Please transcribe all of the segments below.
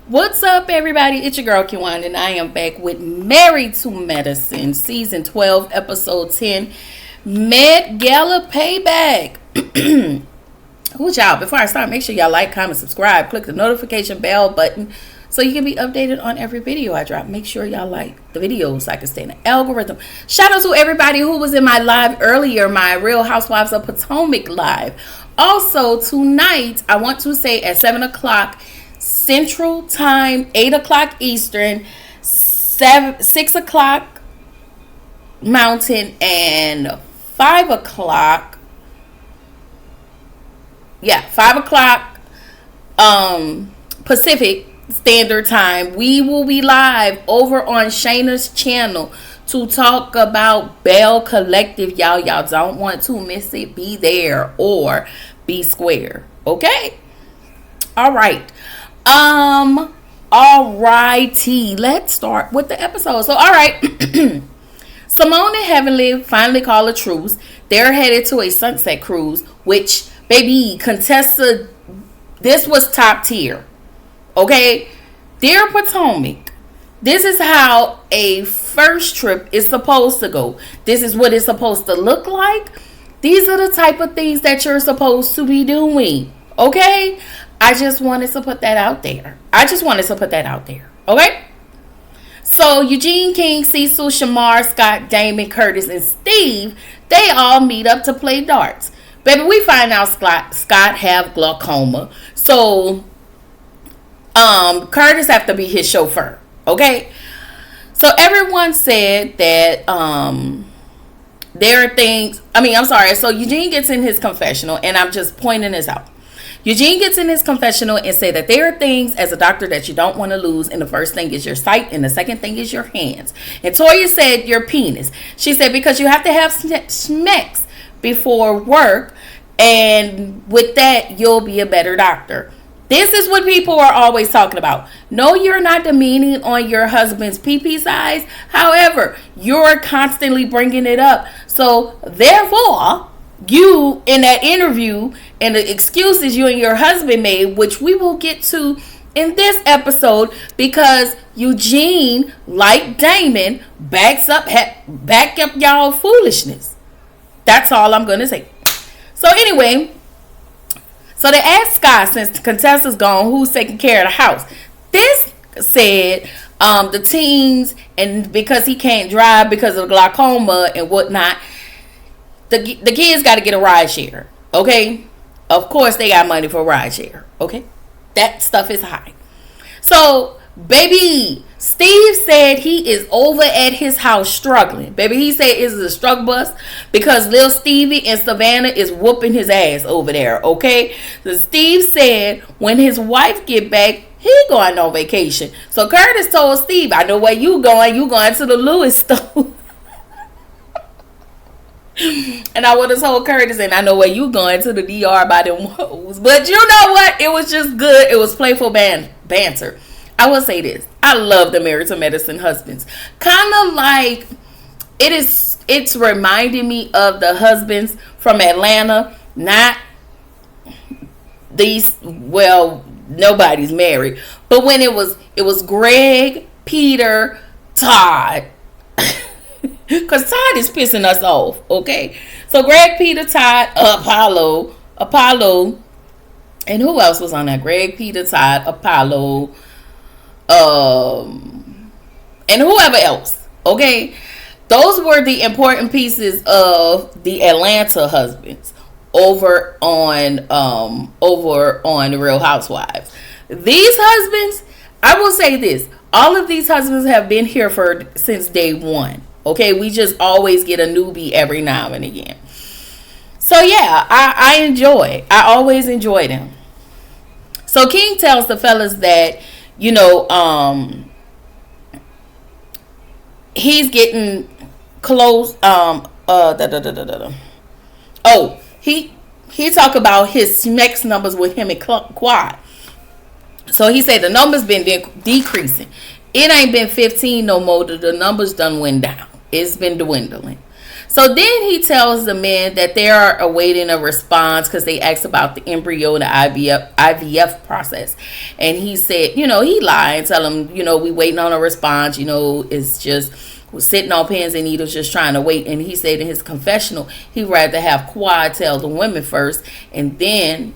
What's up, everybody? It's your girl, Kiwan, and I am back with Married to Medicine, Season 12, Episode 10, Gala Payback. Y'all, before I start, make sure y'all like, comment, subscribe, click the notification bell button so you can be updated on every video I drop. Make sure y'all like the videos so I can stay in the algorithm. Shout out to everybody who was in my live earlier, my Real Housewives of Potomac live. Also, tonight, I want to say at 7 o'clock Central Time, 8 o'clock Eastern, 6 o'clock Mountain, and 5 o'clock. 5 o'clock Pacific Standard Time. We will be live over on Shayna's channel to talk about Bell Collective. Y'all don't want to miss it. Be there or be square. Okay? All right. Alrighty, let's start with the episode. So, alright, Simone and Heavenly finally call a truce. They're headed to a sunset cruise, which, baby, Contessa, this was top tier. Okay? Dear Potomac, this is how a first trip is supposed to go. This is what it's supposed to look like. These are the type of things that you're supposed to be doing. Okay? I just wanted to put that out there. Okay? So, Eugene, King, Cecil, Shamar, Scott, Damon, Curtis, and Steve, they all meet up to play darts. Baby, we find out Scott have glaucoma. So, Curtis have to be his chauffeur. Okay? So, everyone said that, there are things... So, Eugene gets in his confessional, and I'm just pointing this out. Eugene gets in his confessional and say that there are things as a doctor that you don't want to lose. And the first thing is your sight. And the second thing is your hands. And Toya said your penis. She said because you have to have smecks before work. And with that, you'll be a better doctor. This is what people are always talking about. No, you're not demeaning on your husband's pee-pee size. However, you're constantly bringing it up. So, therefore... you in that interview and the excuses you and your husband made, which we will get to in this episode, because Eugene, like Damon, back up y'all foolishness. That's all I'm gonna say. So anyway, so they asked Scott, since Contessa's gone, who's taking care of the house. This said the teens, and because he can't drive because of glaucoma and whatnot, the kids got to get a ride share, okay? Of course, they got money for ride share, okay? That stuff is high. So, baby, Steve said he is over at his house struggling. Baby, he said it's a struggle bus because Lil Stevie and Savannah is whooping his ass over there, okay? So, Steve said when his wife get back, he going on vacation. So, Curtis told Steve, I know where you going. You going to the Lewis store. And I would have told Curtis, and I know where you going, to the DR by them hoes. But you know what? It was just good. It was playful banter. I will say this. I love the Married to Medicine husbands. Kind of like, it's reminding me of the husbands from Atlanta. Not these, well, nobody's married. But when it was Greg, Peter, Todd. Because Todd is pissing us off, okay? So Greg, Peter, Todd, Apollo, and who else was on that? Greg, Peter, Todd, Apollo, and whoever else, okay? Those were the important pieces of the Atlanta husbands over on the Real Housewives. These husbands, I will say this, all of these husbands have been here since day one. Okay, we just always get a newbie every now and again. So yeah, I always enjoy them. So King tells the fellas that, he's getting close. He talked about his SMEX numbers with him and Quad. So he said the numbers been decreasing. It ain't been 15 no more. The numbers done went down. It's been dwindling. So then he tells the men that they are awaiting a response because they asked about the embryo and the IVF process. And he said, he lied and tell them, we waiting on a response. It's just we're sitting on pins and needles just trying to wait. And he said in his confessional, he'd rather have Quad tell the women first and then,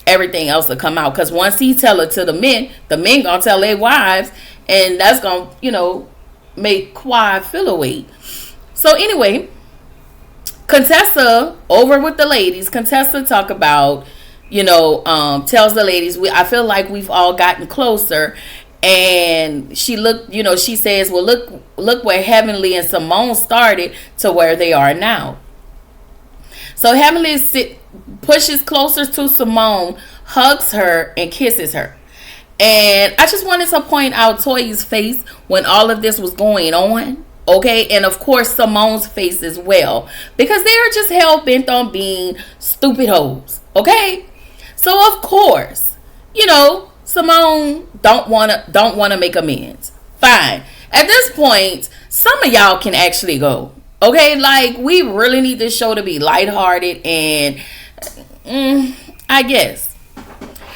everything else will come out. Because once he tell it to the men going to tell their wives. And that's going to, make Quad feel away. So anyway, Contessa over with the ladies. Contessa talk about, tells the ladies, I feel like we've all gotten closer. And she she says, well, look where Heavenly and Simone started to where they are now. So Heavenly pushes closer to Simone, hugs her, and kisses her. And I just wanted to point out Toya's face when all of this was going on. Okay. And of course, Simone's face as well. Because they are just hell bent on being stupid hoes. Okay. So of course, Simone don't wanna make amends. Fine. At this point, some of y'all can actually go. Okay. Like, we really need this show to be lighthearted and I guess.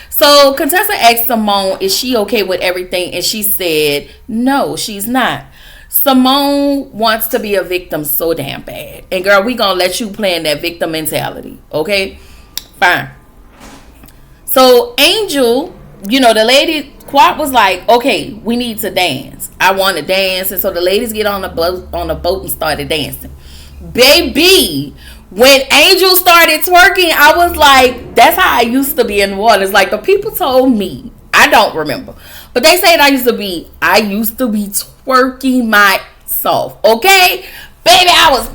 So Contessa asked Simone, is she okay with everything? And she said, no, she's not. Simone wants to be a victim so damn bad. And girl, we gonna let you play in that victim mentality. Okay? Fine. So Angel, the lady, Quad was like, okay, we need to dance. I want to dance. And so the ladies get on the boat and started dancing. Baby, when Angel started twerking, I was like, that's how I used to be in New Orleans. Like, the people told me, I don't remember, but they said I used to be twerking myself. Okay, baby, I was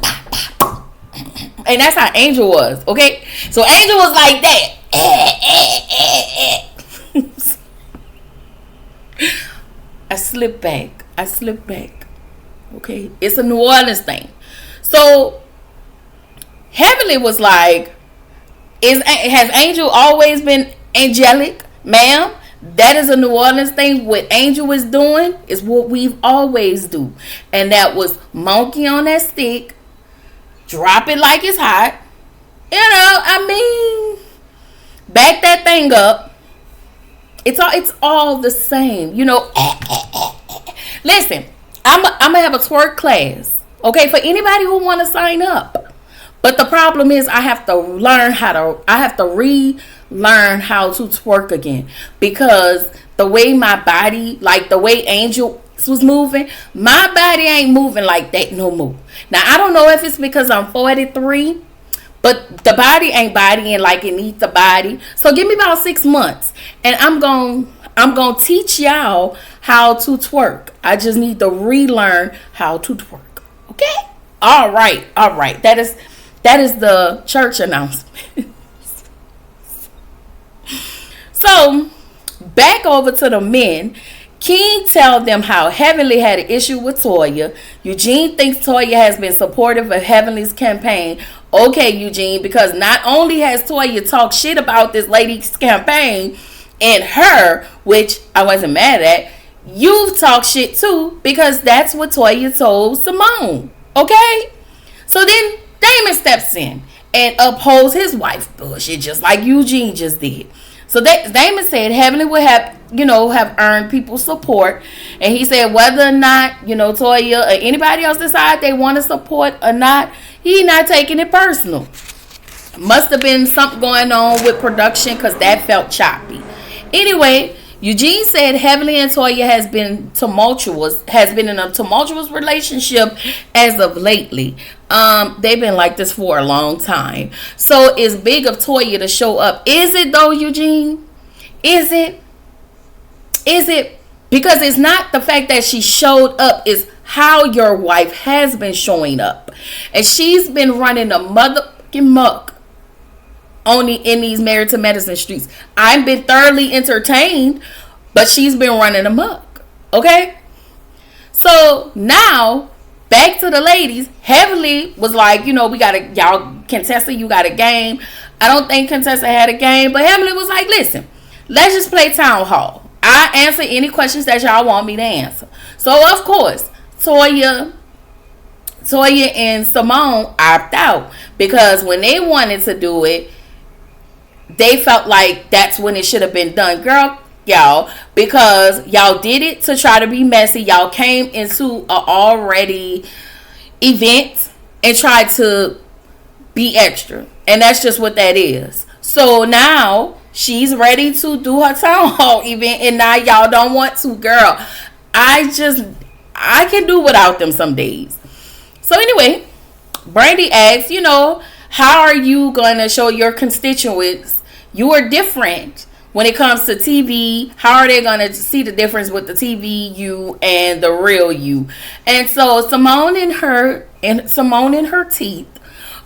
and that's how Angel was. Okay, so Angel was like that. I slipped back. Okay, it's a New Orleans thing. So Heavenly was like, has Angel always been angelic? Ma'am, that is a New Orleans thing. What Angel is doing is what we've always do. And that was monkey on that stick, drop it like it's hot. Back that thing up. It's all the same. Listen, I'm going to have a twerk class. Okay, for anybody who want to sign up. But the problem is I have to relearn how to twerk again. Because the way my body, like the way Angel was moving, my body ain't moving like that no more. Now, I don't know if it's because I'm 43, but the body ain't bodying like it needs the body. So give me about 6 months. And I'm going to teach y'all how to twerk. I just need to relearn how to twerk. Okay? All right. That is the church announcement. So, back over to the men. King tell them how Heavenly had an issue with Toya. Eugene thinks Toya has been supportive of Heavenly's campaign. Okay, Eugene, because not only has Toya talked shit about this lady's campaign and her, which I wasn't mad at, you've talked shit too, because that's what Toya told Simone. Okay? So then Damon steps in and upholds his wife's bullshit just like Eugene just did. So Damon said Heavenly would have earned people's support. And he said whether or not, Toya or anybody else decide they want to support or not, he not taking it personal. Must have been something going on with production because that felt choppy. Anyway, Eugene said Heavenly and Toya has been in a tumultuous relationship as of lately. They've been like this for a long time. So it's big of Toya to show up. Is it though, Eugene? Is it? Because it's not the fact that she showed up, it's how your wife has been showing up. And she's been running a motherfucking muck only in these Married to Medicine streets. I've been thoroughly entertained, but she's been running amok. Okay? So now, back to the ladies. Heavenly was like, Contessa, you got a game. I don't think Contessa had a game, but Heavenly was like, listen, let's just play town hall. I answer any questions that y'all want me to answer. So, of course, Toya Toya and Simone opt out because when they wanted to do it, they felt like that's when it should have been done. Girl, y'all, because y'all did it to try to be messy. Y'all came into a already event and tried to be extra. And that's just what that is. So now she's ready to do her town hall event and now y'all don't want to. Girl, I can do without them some days. So anyway, Brandy asks, how are you going to show your constituents you are different when it comes to TV? How are they going to see the difference with the TV you and the real you? And so Simone and her teeth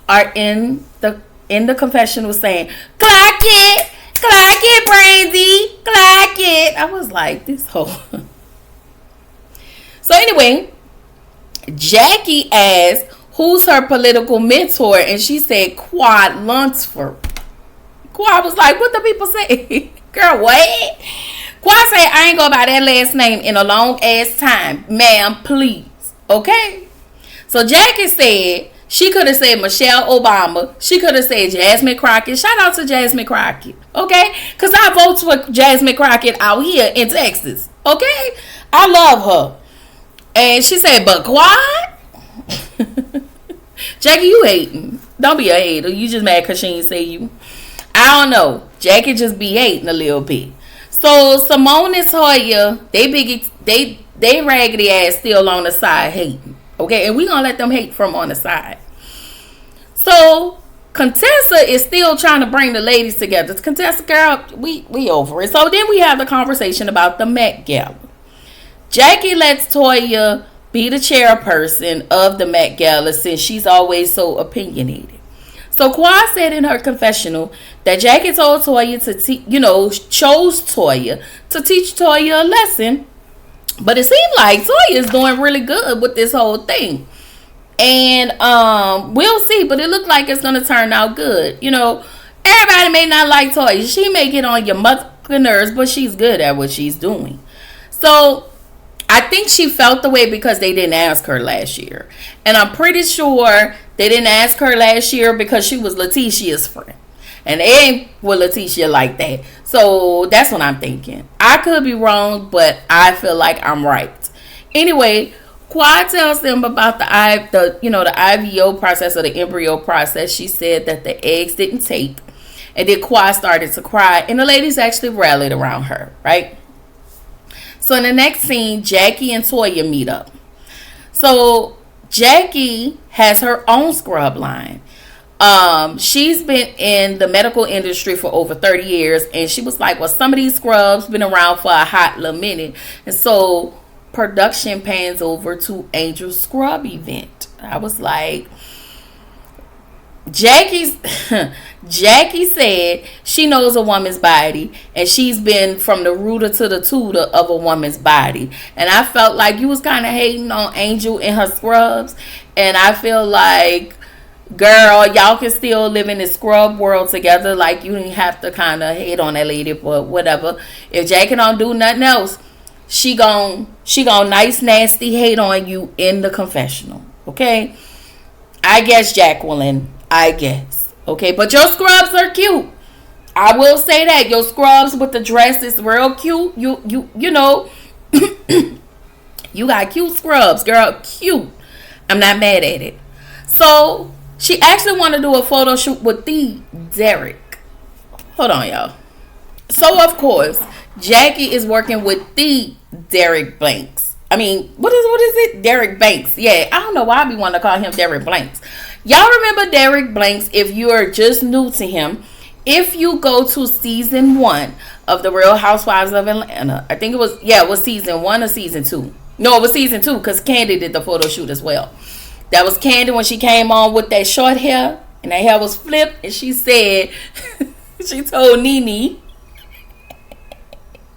are in the confessional saying, "Clock it, Brandy, clock it." I was like, this whole. So anyway, Jackie asked who's her political mentor, and she said Quad Lunsford. Quad was like, what the people say? Girl, what? Quad said, I ain't go by that last name in a long ass time. Ma'am, please. Okay? So Jackie said she could have said Michelle Obama. She could have said Jasmine Crockett. Shout out to Jasmine Crockett. Okay? Because I vote for Jasmine Crockett out here in Texas. Okay? I love her. And she said, but Quad? Jackie, you hating. Don't be a hater. You just mad because she ain't say you. I don't know. Jackie just be hating a little bit. So Simone and Toya, they raggedy ass still on the side hating. Okay, and we gonna let them hate from on the side. So Contessa is still trying to bring the ladies together. Contessa, girl, we over it. So then we have the conversation about the Met Gala. Jackie lets Toya be the chairperson of the Met Gala since she's always so opinionated. So Quad said in her confessional that Jackie told Toya chose Toya to teach Toya a lesson. But it seemed like Toya is doing really good with this whole thing. And we'll see, but it looked like it's going to turn out good. Everybody may not like Toya. She may get on your mother nerves, but she's good at what she's doing. So I think she felt the way because they didn't ask her last year. And I'm pretty sure they didn't ask her last year because she was Letitia's friend. And they ain't with Letitia like that. So that's what I'm thinking. I could be wrong, but I feel like I'm right. Anyway, Quad tells them about the IVO process or the embryo process. She said that the eggs didn't take. And then Quad started to cry. And the ladies actually rallied around her, right? So in the next scene, Jackie and Toya meet up. So Jackie has her own scrub line. She's been in the medical industry for over 30 years. And she was like, well, some of these scrubs been around for a hot little minute. And so production pans over to Angel's scrub event. I was like, Jackie said she knows a woman's body and she's been from the rooter to the tutor of a woman's body. And I felt like you was kind of hating on Angel and her scrubs. And I feel like, girl, y'all can still live in the scrub world together. Like, you didn't have to kind of hate on that lady, but whatever. If Jackie don't do nothing else, she gon' nice nasty hate on you in the confessional. Okay? I guess, Jacqueline. I guess. Okay, but your scrubs are cute. I will say that. Your scrubs with the dress is real cute. You know. You got cute scrubs, girl. Cute. I'm not mad at it. So, she actually want to do a photo shoot with the Derek. Hold on, y'all. So, of course, Jackie is working with the Derek Blanks. I mean, what is it? Derek Banks. Yeah, I don't know why I be wanting to call him Derek Blanks. Y'all remember Derek Blanks if you are just new to him. If you go to season 1 of The Real Housewives of Atlanta, I think it was season 1 or season 2. No, it was season 2 because Candy did the photo shoot as well. That was Candy when she came on with that short hair and that hair was flipped and she said, she told Nene.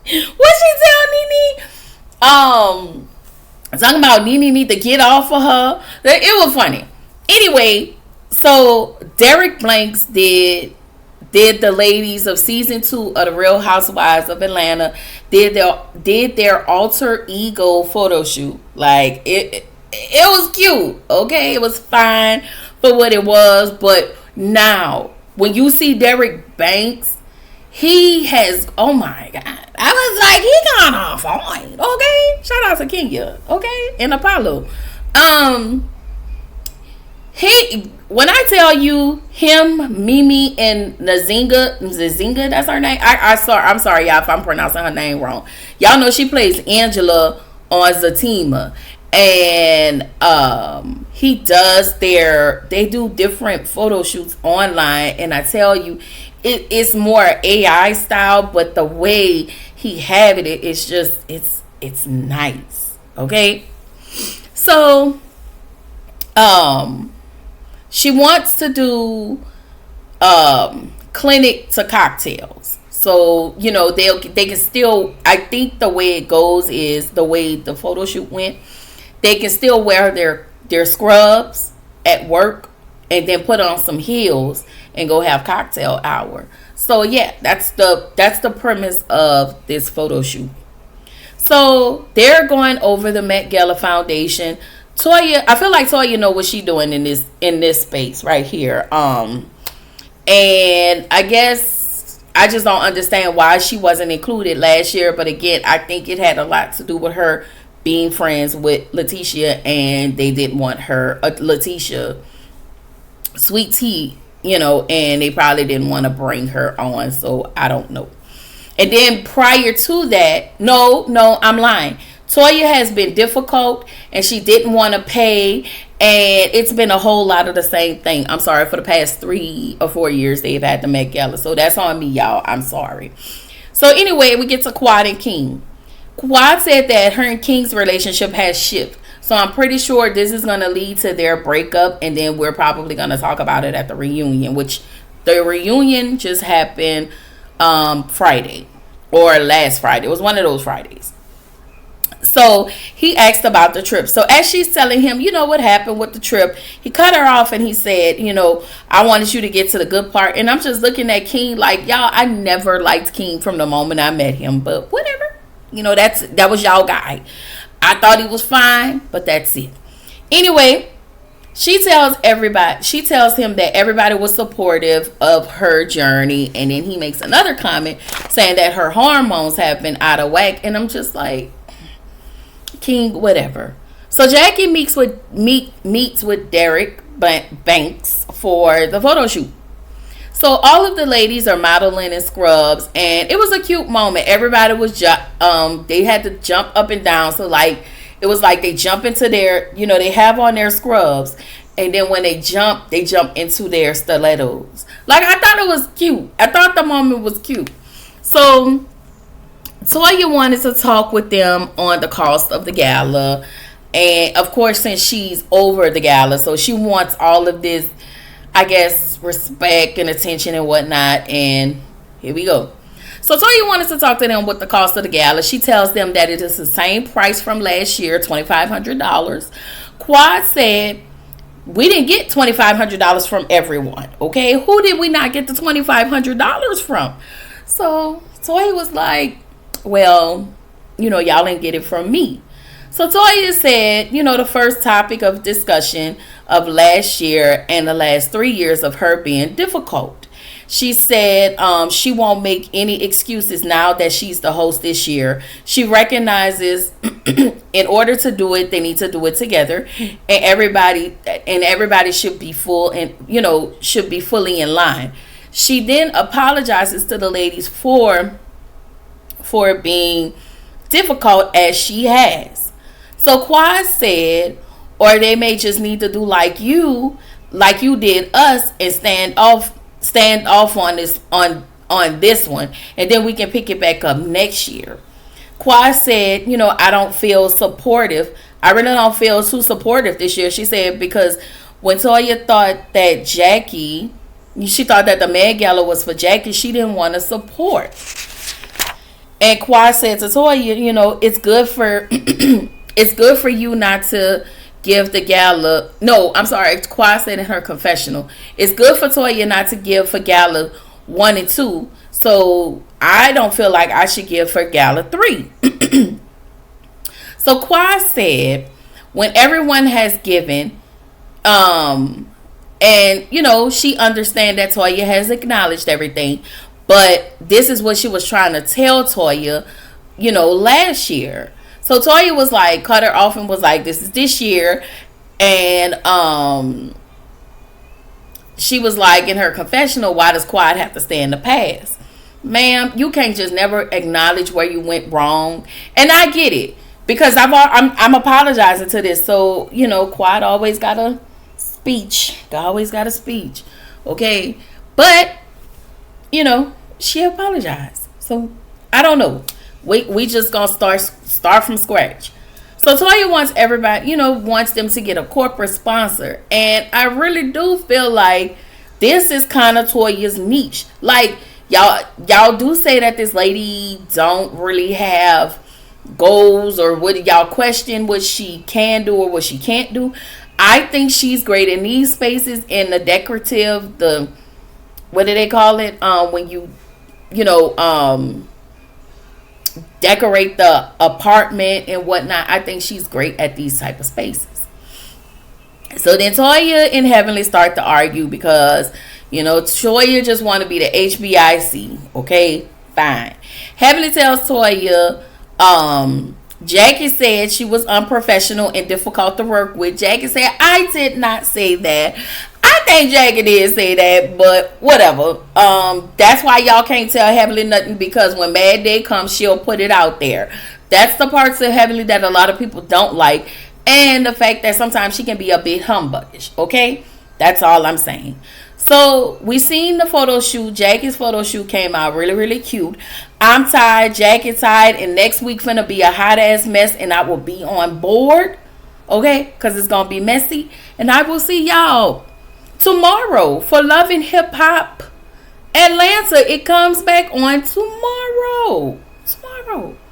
What she tell Nene? Talking about Nene need to get off of her. It was funny. Anyway, so Derek Blanks did the ladies of season 2 of The Real Housewives of Atlanta did their alter ego photo shoot. Like It was cute, okay? It was fine for what it was. But now, when you see Derek Banks, he has, oh my God. I was like, he kind of fine, okay? Shout out to Kenya, okay? And Apollo. He, when I tell you him, Mimi, and Nzinga, that's her name. I'm sorry, y'all, if I'm pronouncing her name wrong. Y'all know she plays Angela on Zatima, and they do different photo shoots online, and I tell you, it's more AI style, but the way he have it's just it's nice, okay? So she wants to do clinic to cocktails. So, they can still, I think the way it goes is the way the photo shoot went. They can still wear their scrubs at work and then put on some heels and go have cocktail hour. So yeah, that's the premise of this photo shoot. So they're going over the Met Gala Foundation. Toya, I feel like Toya know what she's doing in this space right here. And I guess I just don't understand why she wasn't included last year. But again, I think it had a lot to do with her being friends with Letitia, and they didn't want her, Letitia, sweet tea, and they probably didn't want to bring her on. So I don't know. And then prior to that, no, I'm lying. Toya has been difficult, and she didn't want to pay, and it's been a whole lot of the same thing. I'm sorry, for the past 3 or 4 years they've had the Met Gala, so that's on me, y'all. I'm sorry. So anyway, we get to Quad and King. Quad said that her and King's relationship has shifted, so I'm pretty sure this is going to lead to their breakup, and then we're probably going to talk about it at the reunion, which the reunion just happened Friday, or last Friday. It was one of those Fridays. So he asked about the trip. So as she's telling him, what happened with the trip, he cut her off and he said, I wanted you to get to the good part. And I'm just looking at King like, y'all, I never liked King from the moment I met him, but whatever. That was y'all guy. I thought he was fine, but that's it. Anyway, she tells him that everybody was supportive of her journey. And then he makes another comment saying that her hormones have been out of whack. And I'm just like, King, whatever. So Jackie meets with Derek Banks for the photo shoot. So all of the ladies are modeling in scrubs, and it was a cute moment. Everybody was they had to jump up and down. So it was like they jump into their, they have on their scrubs, and then when they jump into their stilettos. I thought it was cute. I thought the moment was cute. So Toya wanted to talk with them on the cost of the gala. And of course, since she's over the gala, so she wants all of this, I guess, respect and attention and whatnot. And here we go. So Toya wanted to talk to them with the cost of the gala. She tells them that it is the same price from last year, $2,500. Quad said, we didn't get $2,500 from everyone. Okay, who did we not get the $2,500 from? So Toya was like, well, y'all didn't get it from me. So Toya said, the first topic of discussion of last year and the last 3 years of her being difficult. She said she won't make any excuses now that she's the host this year. She recognizes in order to do it, they need to do it together, and everybody should be full and should be fully in line. She then apologizes to the ladies for being difficult as she has. So Quad said, or they may just need to do like you did us and stand off on this one, and then we can pick it back up next year. Quad said, I don't feel supportive. I really don't feel too supportive this year. She said, because when Toya thought that she thought that the Met Gala was for Jackie, she didn't want to support. And Quad said to Toya, it's good for it's good for you not to give the gala. No, I'm sorry. Quad said in her confessional, it's good for Toya not to give for gala 1 and 2. So I don't feel like I should give for gala 3. So Quad said, when everyone has given, and you know, she understand that Toya has acknowledged everything, but this is what she was trying to tell Toya, you know, last year. So Toya was like, cut her off and was like, this is this year. And she was like, in her confessional, why does Quad have to stay in the past? Ma'am, you can't just never acknowledge where you went wrong. And I get it, because I'm apologizing to this. So, you know, Quad always got a speech. Always got a speech. Okay? But, you know, she apologized. So, I don't know. We just gonna start from scratch. So Toya wants everybody, you know, wants them to get a corporate sponsor. And I really do feel like this is kind of Toya's niche. Like, y'all do say that this lady don't really have goals, or what y'all question what she can do or what she can't do. I think she's great in these spaces, in the decorative, the, what do they call it? When you know, decorate the apartment and whatnot. I think she's great at these type of spaces. So then Toya and Heavenly start to argue because, you know, Toya just want to be the HBIC. Okay, fine. Heavenly tells Toya, Jackie said she was unprofessional and difficult to work with. Jackie said, I did not say that. I think Jackie did say that, but whatever. That's why y'all can't tell Heavenly nothing, because when Mad Day comes, she'll put it out there. That's the parts of Heavenly that a lot of people don't like, and the fact that sometimes she can be a bit humbuggish. Okay, that's all I'm saying. So we seen the photo shoot. Jackie's photo shoot came out really, really cute. I'm tired, Jackie tired, and next week finna be a hot ass mess, and I will be on board. Okay, because it's gonna be messy, and I will see y'all tomorrow for Love and Hip Hop Atlanta. It comes back on tomorrow.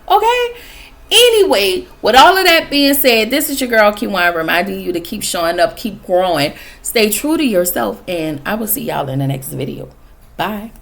Okay? Anyway, with all of that being said, this is your girl Kiwan reminding you to keep showing up, keep growing, stay true to yourself, and I will see y'all in the next video. Bye.